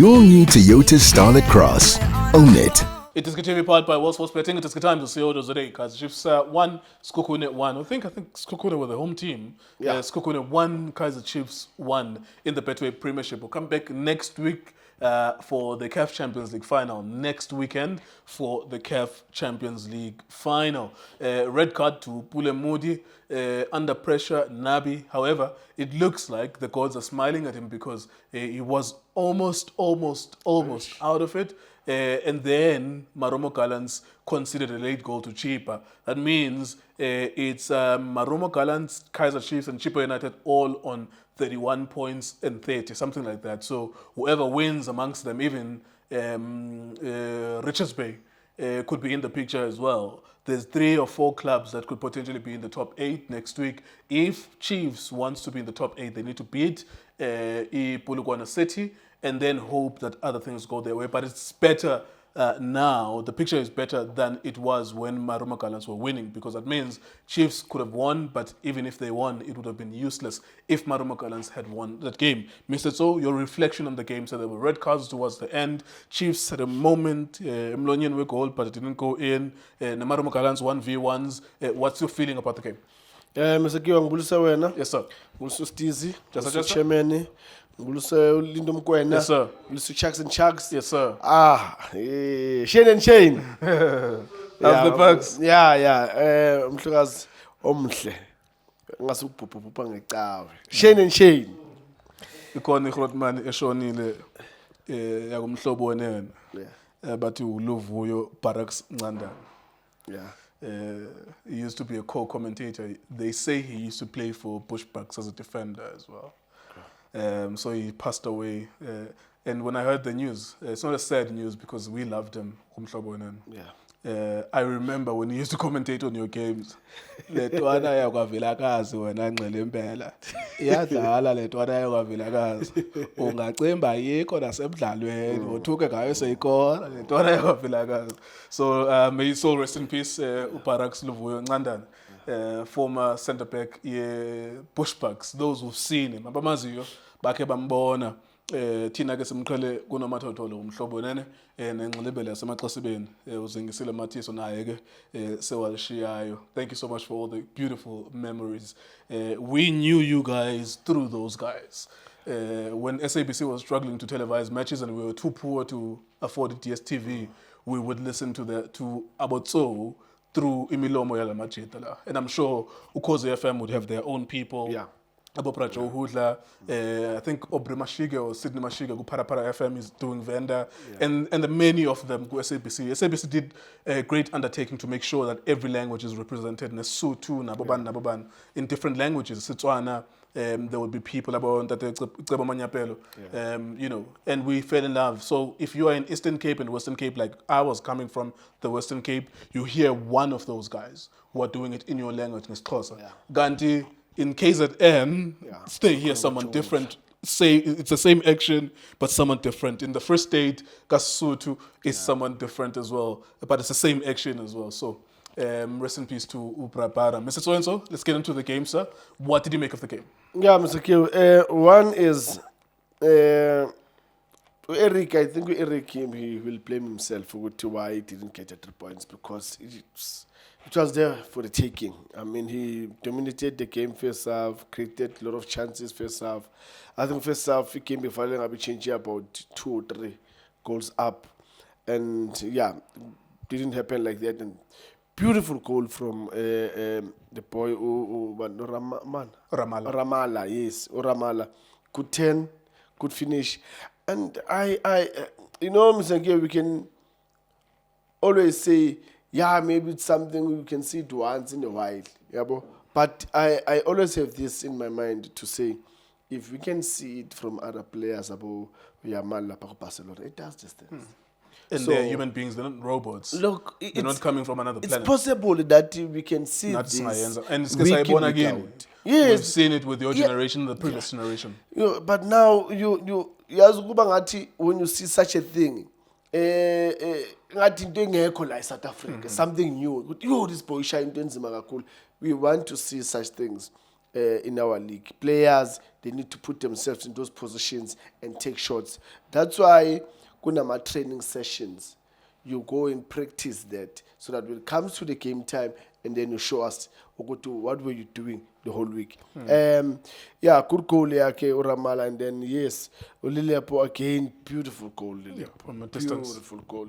your new Toyota Starlet Cross. Own it. iDiskiTV powered by World Sports Betting. It is the time to see orders today. Kaizer Chiefs won, Sekhukhune won. I think Sekhukhune were the home team. Yeah. Sekhukhune won, Kaizer Chiefs won in the Betway Premiership. We'll come back next week for the CAF Champions League final. Next weekend for the CAF Champions League final. Red card to Pule Mmodi. Under pressure, Nabi. However, it looks like the gods are smiling at him because he was almost out of it. And then Maromo Gallants conceded a late goal to Chipa. That means it's Maromo Gallants, Kaizer Chiefs, and Chipa United all on 31 points and 30, something like that. So whoever wins amongst them, even Richards Bay, could be in the picture as well. There's 3 or 4 clubs that could potentially be in the top 8 next week. If Chiefs wants to be in the top 8, they need to beat Polokwane City and then hope that other things go their way. But it's better now. The picture is better than it was when Maromo Gallants were winning, because that means Chiefs could have won, but even if they won, it would have been useless if Maromo Gallants had won that game. Mr. Tso, your reflection on the game. So there were red cards towards the end. Chiefs had a moment, Mlonyen were goal, but it didn't go in. Maromo Gallants 1v1s. What's your feeling about the game? Mr. Kiwa ngibulisa wena. Yes, sir. Ngibulisa Stizi. Just Chairman. Ngibulisa Lindo Mkwena. Yes, sir. Ngibulisa Chucks and Chucks. Yes, sir. Shane and Shane. How's the bugs? Yeah. Mhlukazi omhle. Ngasubhubhubha ngecawe. Shane and Shane. Ikhona iHrotman eshonile yakumhlobo wenene. Yeah. Bathi uLuvuyo Barracks Ncanda. Yeah. He used to be a co-commentator. They say he used to play for Bushbucks as a defender as well. So he passed away. And when I heard the news, it's not a sad news because we loved him. Yeah. I remember when he used to commentate on your games. Letwana yakwa Vilakazi wena ngcele impela. Iyadlala letwana yakwa Vilakazi. Ungacemba yikho nasemdlalweni. Uthuke ngayo seyikona letwana yakwa Vilakazi. So may his soul rest in peace, uBarracks Luvuyo Ncandane. Former centre back Bushbucks. Those who've seen him abamaziyo bakhe bambona. Thina ke simqhele kunomathotholo umhlobo nene nenxilibele yasemaXhosibeni uzingisile Mathiso naye ke sewalishiyayo. Thank you so much for all the beautiful memories. We knew you guys through those guys. When SABC was struggling to televise matches and we were too poor to afford DSTV, we would listen to Abotso through imilomo yala majita la. And I'm sure Ukhozi FM would have their own people. Yeah. Aboprajo Hudla, I think Obre Mashiga or Sydney Mashiga, Parapara FM is doing vendor, and the many of them go SABC. SABC did a great undertaking to make sure that every language is represented. Nesutu, Naboban, in different languages. Setswana, there would be people about that, you know, and we fell in love. So if you are in Eastern Cape and Western Cape, like I was coming from the Western Cape, you hear one of those guys who are doing it in your language, Nesxhosa. Ganti. In KZN, stay here, someone different. Say it's the same action, but someone different. In the First State, Kasutu is someone different as well, but it's the same action as well. So, rest in peace to Ubrabara. Mr. So-and-so, let's get into the game, sir. What did you make of the game? Yeah, Mr. Kiwa. One is Eric. I think Eric, he will blame himself for why he didn't get the 3 points, because it was there for the taking. I mean, he dominated the game first half, created a lot of chances first half. I think first half he came before changing about 2 or 3 goals up. And yeah, didn't happen like that. And beautiful goal from the boy Ramala, yes, Ramala. Good 10, good finish. And I you know, Mr. Gay, we can always say, yeah, maybe it's something we can see it once in a while. Yeah, but I always have this in my mind to say, if we can see it from other players, about Barcelona, it does just this. And So, they're human beings, they're not robots. Look, They're not coming from another planet. it's possible that we can see Not this. science. And it's week because I in, born week again. out. We've Yes, seen it with your generation, the previous generation. but now you when you see such a thing, ngathi into engekho la eSouth Africa, something new. Yo, this boy shine into enzima kakhulu. We want to see such things. in our league. Players, they need to put themselves in those positions and take shots. That's why kunama training sessions, you go and practice that so that when it comes to the game time and then you show us what were you doing the whole week. Yeah, good goal yake uRamala, and then yes, Liliapo again, beautiful goal. From a distance. Beautiful goal.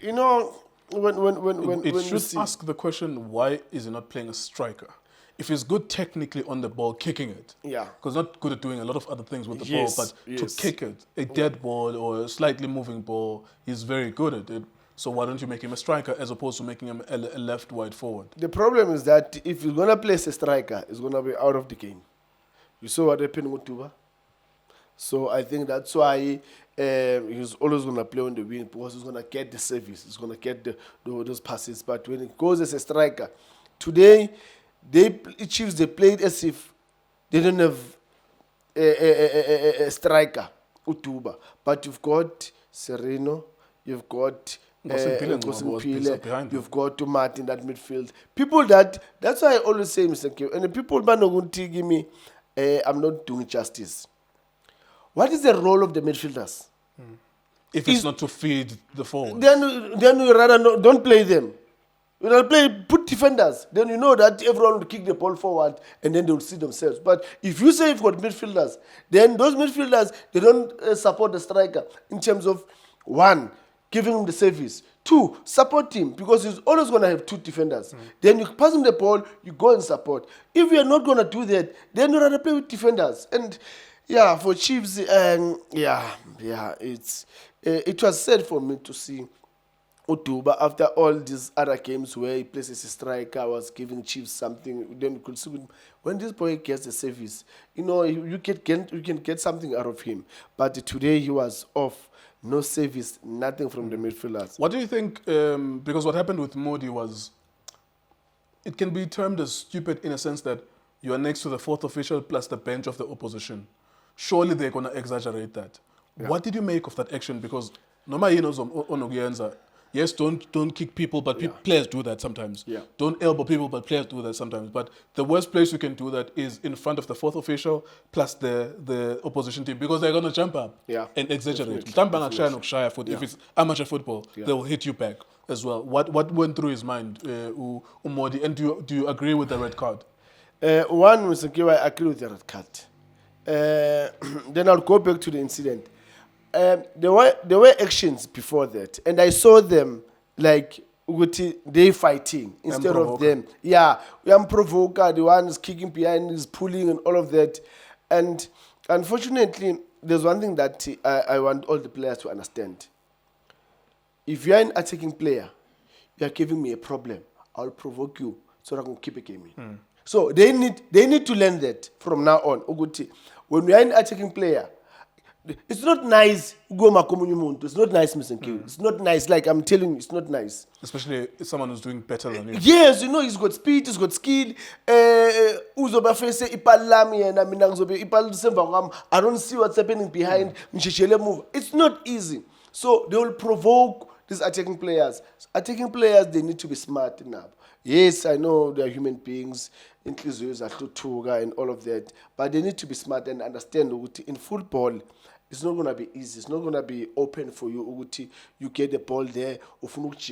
You know, when It you should see, ask the question, why is he not playing a striker? If he's good technically on the ball, kicking it. Yeah. Because not good at doing a lot of other things with the Yes, ball, but yes. to kick it, a dead ball or a slightly moving ball, he's very good at it. So why don't you make him a striker as opposed to making him a left wide forward? the problem is that if you're gonna place a striker, it's gonna be out of the game. You saw what happened with Tuba. So I think that's why he's always gonna play on the wing, because he's gonna get the service, he's gonna get those passes. But when it goes as a striker, today Chiefs, they played as if they don't have a striker, Utuba. But you've got Sereno, you've got Nkosini Pile behind him. you've got to Martin that midfield. People that's why I always say, Mr. Q, and the people give me, I'm not doing justice. What is the role of the midfielders? If it's not to feed the forward. Then you rather don't play them. You don't put defenders. Then you know that everyone will kick the ball forward and then they will see themselves. But if you say you've got midfielders, then those midfielders, they don't support the striker in terms of, one, giving him the service. Two, support him, because he's always going to have two defenders. Then you pass him the ball, you go and support. If you're not going to do that, then you rather play with defenders. And yeah, for Chiefs, it was sad for me to see Utuba, after all these other games where he plays as a striker, was giving Chiefs something. Then you could see when this boy gets the service, you know, you can get something out of him. But today he was off. No service, nothing from the midfielders. What do you think, because what happened with Mmodi was, it can be termed as stupid in a sense that you are next to the fourth official plus the bench of the opposition. Surely they're going to exaggerate that. Yeah. What did you make of that action? Because yes, don't kick people, but players do that sometimes. Yeah. Don't elbow people, but players do that sometimes. But the worst place you can do that is in front of the fourth official plus the opposition team, because they're going to jump up and exaggerate. If it's amateur football, they will hit you back as well. What went through his mind, Mmodi? And do you agree with the red card? One, Mr. Kiwa, I agree with the red card. Then I'll go back to the incident. There were actions before that, and I saw them like they fighting instead of them. Yeah, I'm Provoked, the one is kicking behind, is pulling and all of that. And unfortunately, there's one thing that I want all the players to understand. If you're an attacking player, you're giving me a problem, I'll provoke you so that I can keep a game. So they need to learn that from now on. When we are an attacking player, it's not nice, it's not nice, Mr. Q. It's not nice, like I'm telling you, it's not nice. Especially if someone who's doing better than you. Yes, you know, he's got speed, he's got skill. I don't see what's happening behind. It's not easy. So they will provoke these attacking players. Attacking players, they need to be smart enough. Yes, I know they are human beings, and all of that, but they need to be smart and understand that in football, it's not going to be easy. It's not going to be open for you. You get the ball there, push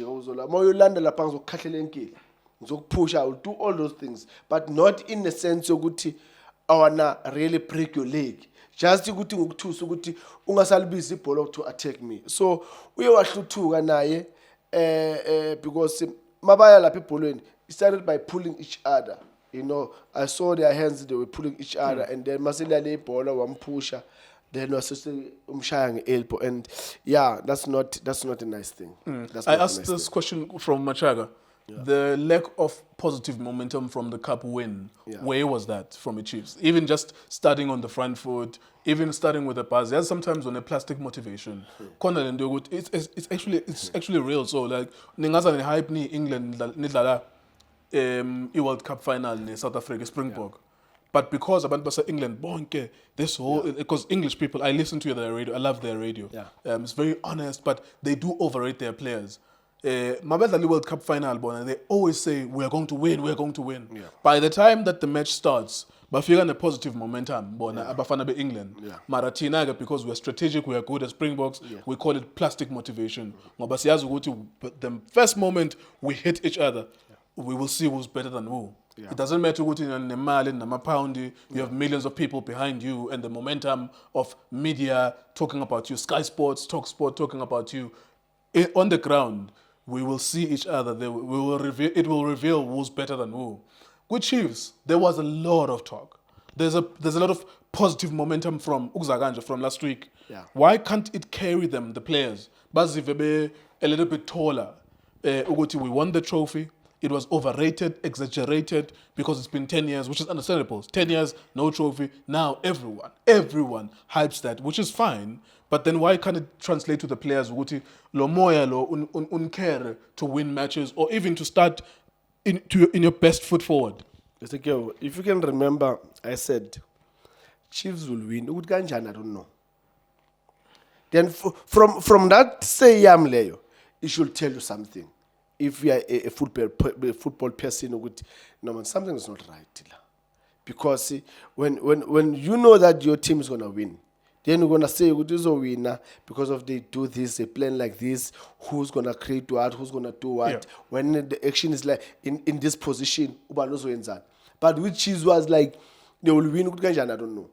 out, do all those things, but not in the sense of I wanna really break your leg. Just to attack me. So we were because Mabaya people it started by pulling each other. You know, I saw their hands, they were pulling each other, and then Masila le bola one pusher, then was elbow, and yeah, that's not a nice thing. I asked this question from Machaga. The lack of positive momentum from the cup win, where was that from the Chiefs? Even just starting on the front foot, even starting with the pass. There's sometimes on a plastic motivation. It's actually real. So like, ningaza hype ni England nidlala World Cup final in South Africa, Springbok. But because abantu basa England, bonke, this whole, because English people, I listen to their radio, I love their radio. It's very honest, but they do overrate their players. Mabedlali World Cup final, bona, they always say we're going to win, we're going to win. Yeah. By the time that the match starts, bafika a positive momentum, bona, abafana be England. Yeah. Marathina, because we're strategic, we're good as Springboks, we call it plastic motivation. Ngoba siyazi ukuthi the first moment we hit each other, we will see who's better than who. It doesn't matter what in Nemali, Namapoundi, you have millions of people behind you, and the momentum of media talking about you, Sky Sports, Talk Sport talking about you. On the ground, we will see each other. It will reveal who's better than who. With Chiefs, there was a lot of talk. There's a lot of positive momentum from Ukzaganja from last week. Yeah. Why can't it carry them, the players? Bazivebe a little bit taller. Uguti, we won the trophy. It was overrated, exaggerated, because it's been 10 years, which is understandable. 10 years, no trophy. Now everyone hypes that, which is fine. But then why can't it translate to the players? Uguti, lo moya lo unkere to win matches, or even to start in your best foot forward. If you can remember, I said Chiefs will win. Uguti kanjani, I don't know. Then from that say yamleyo, it should tell you something. If you are a football person, no man, something is not right. Because see, when you know that your team is gonna win, then you're gonna say who's a winner because of they do this, they plan like this, who's gonna create what, who's gonna do what. Yeah. When the action is like in this position, but which Chiefs was like they will win, I don't know.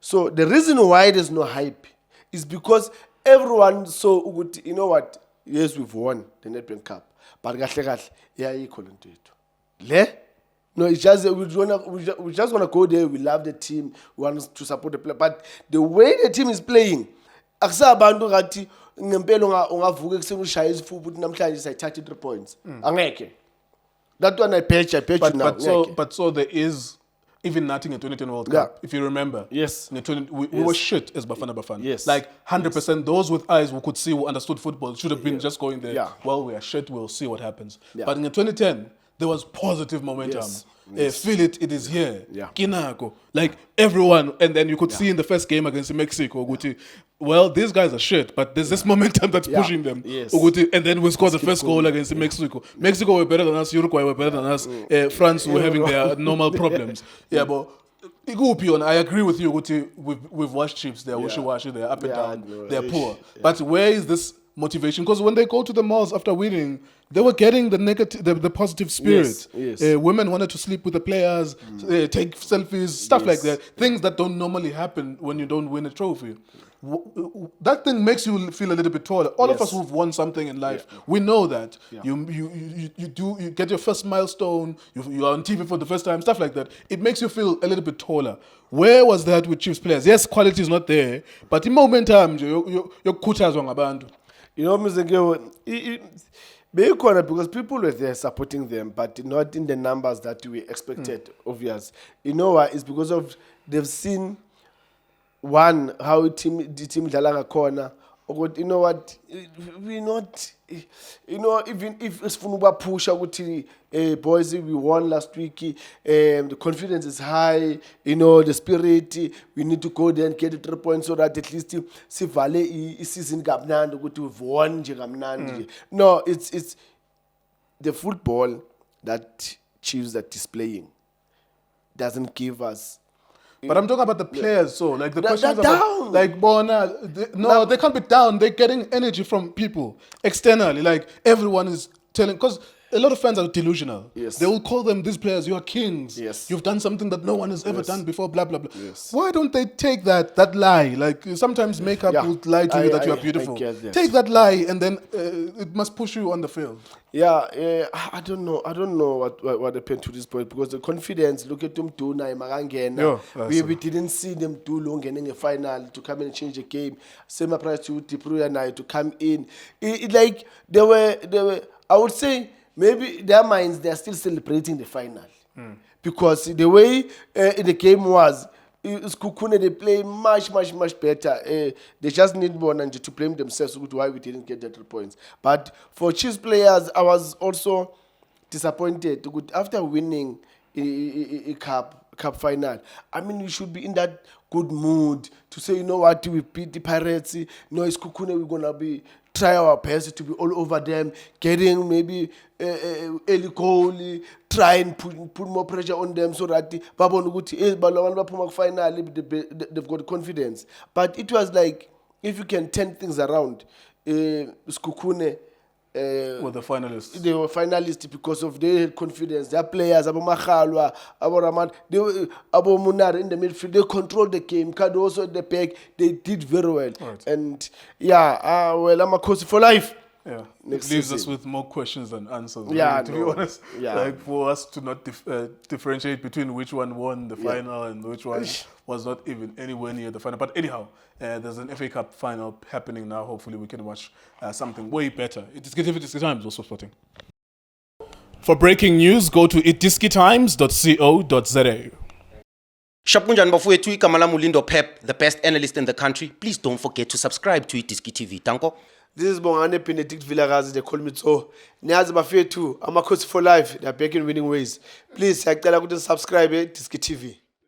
So the reason why there's no hype is because everyone saw, you know what? Yes, we've won the Nedbank Cup. But yeah, no, it's just we're just gonna go there. We love the team. We want to support the player. But the way the team is playing, akusabantu ngathi ngempela ungavuka ekuseni ushaya isifuba uthi namhlanje sayithatha 3 points. Angeke. That one I patch now. But so there is even nothing in 2010 World Cup, if you remember. Yes. We were shit as Bafana. Yes. Like 100%, those with eyes who could see, who understood football, should have been just going there. Yeah. Well, we are shit, we'll see what happens. Yeah. But in 2010, there was positive momentum. Yes. Feel it is here. Yeah. Kinako. Like everyone, and then you could see in the first game against Mexico, Uguti, well, these guys are shit, but there's this momentum that's pushing them. Yes. Uguti, and then we scored the first goal against Mexico. Mexico were better than us, Uruguay were better than us, France were having their normal problems. Yeah, but I agree with you, Uguti. We've watched Chiefs, they're wishy-washy, they're up and down, they're poor. But where is this motivation? Because when they go to the malls after winning, they were getting the positive spirit. Yes. Women wanted to sleep with the players, take selfies, stuff like that. Things that don't normally happen when you don't win a trophy. That thing makes you feel a little bit taller. All of us who've won something in life, we know that. You get your first milestone, you're on TV for the first time, stuff like that. It makes you feel a little bit taller. Where was that with Chiefs players? Yes, quality is not there, but in momentum, you're khuthazwa ngabantu. You know, Mr. because people were there supporting them, but not in the numbers that we expected, obvious. You know why? It's because of they've seen one, how the team dlala corner. You know what? We're not, you know, even if it's Funuba push, boys, we won last week, the confidence is high, you know, the spirit, we need to go there and get the 3 points so that at least si vale season gamnandi ukuthi we've won nje kamnandi. No, it's the football that Chiefs are displaying doesn't give us. But I'm talking about the players, so like the questions they're down. Like Bona, they can't be down. They're getting energy from people externally. Like everyone is telling, because a lot of fans are delusional. Yes. They will call them, these players, you are kings. Yes. You've done something that no one has ever done before, blah, blah, blah. Yes. Why don't they take that lie? Like sometimes makeup will lie to you that you are beautiful. Take that lie and then it must push you on the field. I don't know what happened to this point, because the confidence, look at them do now, we didn't see them do long in a final to come and change the game. Same applies to Tipru and I to come in. Like they were, I would say, maybe their minds, they're still celebrating the final. Because the way the game was, Sekhukhune, they play much better. They just need more to blame themselves why we didn't get the 3 points. But for Chiefs players, I was also disappointed. After winning a cup, Cup final. I mean, you should be in that good mood to say, you know what, we beat the Pirates. You know, it's Sekhukhune, we're gonna be try our best to be all over them, getting maybe early goal, try and put more pressure on them so that they've got confidence. But it was like, if you can turn things around, Sekhukhune, with the finalists. they were finalists because of their confidence. Their players, Abo Makhalwa, Abo Raman, Abo Munar in the midfield, they controlled the game. Kado also at the back, they did very well. Right. And yeah, well, I'm a coach for life. Yeah, Next it leaves season. us with more questions than answers. Yeah, really, to be honest. Yeah. Like for us to not differentiate between which one won the final and which one was not even anywhere near the final. But anyhow, there's an FA Cup final happening now. Hopefully we can watch something way better. iDiskiTV Times also sporting. For breaking news, go to iDiskiTimes.co.za. Shapunjan bafowethu igama lami uLindo Pep, the best analyst in the country. Please don't forget to subscribe to iDiskiTV. Danko. This is Bongane Tso Vilakazi, they call me Tso. Niyazi bafethu, I'm a coach for life. They're back in winning ways. Please, subscribe to iDiskiTV.